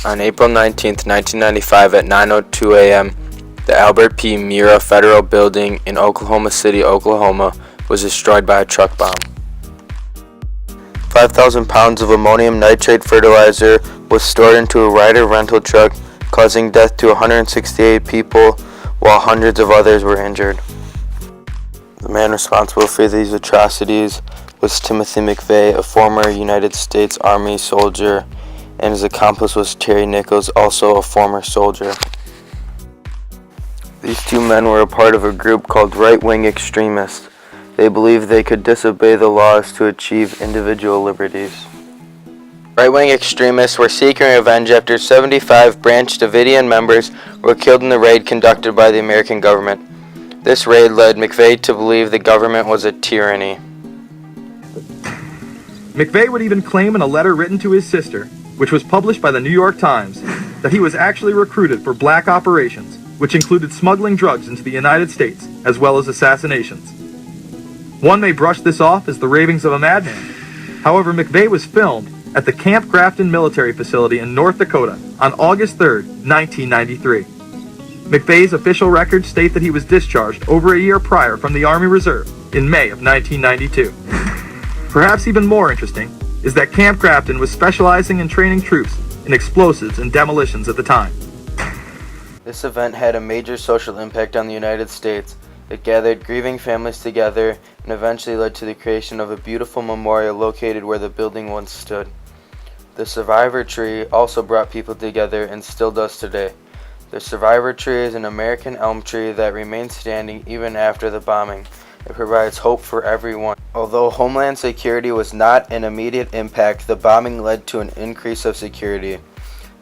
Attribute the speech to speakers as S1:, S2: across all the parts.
S1: On April 19, 1995 at 9:02 a.m., the Albert P. Murrah Federal Building in Oklahoma City, Oklahoma was destroyed by a truck bomb. 5,000 pounds of ammonium nitrate fertilizer was stored into a Ryder rental truck, causing death to 168 people, while hundreds of others were injured. The man responsible for these atrocities was Timothy McVeigh, a former United States Army soldier, and his accomplice was Terry Nichols, also a former soldier. These two men were a part of a group called right-wing extremists. They believed they could disobey the laws to achieve individual liberties. Right-wing extremists were seeking revenge after 75 Branch Davidian members were killed in the raid conducted by the American government. This raid led McVeigh to believe the government was a tyranny.
S2: McVeigh would even claim in a letter written to his sister, which was published by the New York Times, that he was actually recruited for black operations, which included smuggling drugs into the United States, as well as assassinations. One may brush this off as the ravings of a madman. However, McVeigh was filmed at the Camp Grafton military facility in North Dakota on August 3, 1993. McVeigh's official records state that he was discharged over a year prior from the Army Reserve in May of 1992. Perhaps even more interesting is that Camp Grafton was specializing in training troops in explosives and demolitions at the time.
S1: This event had a major social impact on the United States. It gathered grieving families together and eventually led to the creation of a beautiful memorial located where the building once stood. The Survivor Tree also brought people together and still does today. The Survivor Tree is an American elm tree that remains standing even after the bombing. It provides hope for everyone. Although Homeland Security was not an immediate impact, the bombing led to an increase of security.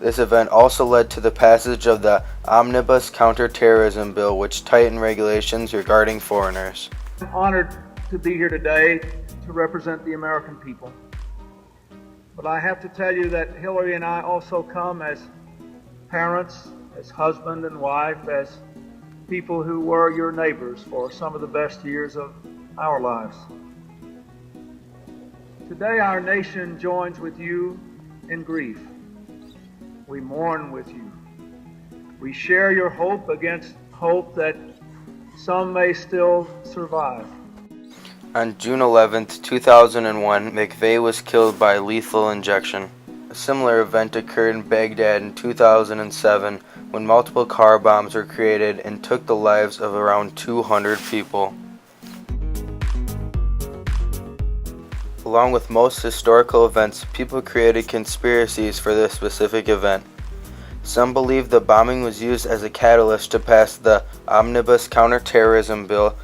S1: This event also led to the passage of the Omnibus Counterterrorism Bill, which tightened regulations regarding foreigners.
S3: I'm honored to be here today to represent the American people. But I have to tell you that Hillary and I also come as parents, as husband and wife, as people who were your neighbors for some of the best years of our lives. Today our nation joins with you in grief. We mourn with you. We share your hope against hope that some may still survive.
S1: On June 11, 2001, McVeigh was killed by lethal injection. A similar event occurred in Baghdad in 2007 when multiple car bombs were created and took the lives of around 200 people. Along with most historical events, people created conspiracies for this specific event. Some believe the bombing was used as a catalyst to pass the Omnibus Counterterrorism Bill,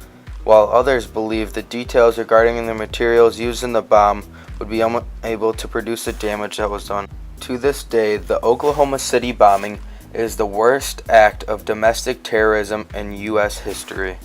S1: while others believe the details regarding the materials used in the bomb would be unable to produce the damage that was done. To this day, the Oklahoma City bombing is the worst act of domestic terrorism in U.S. history.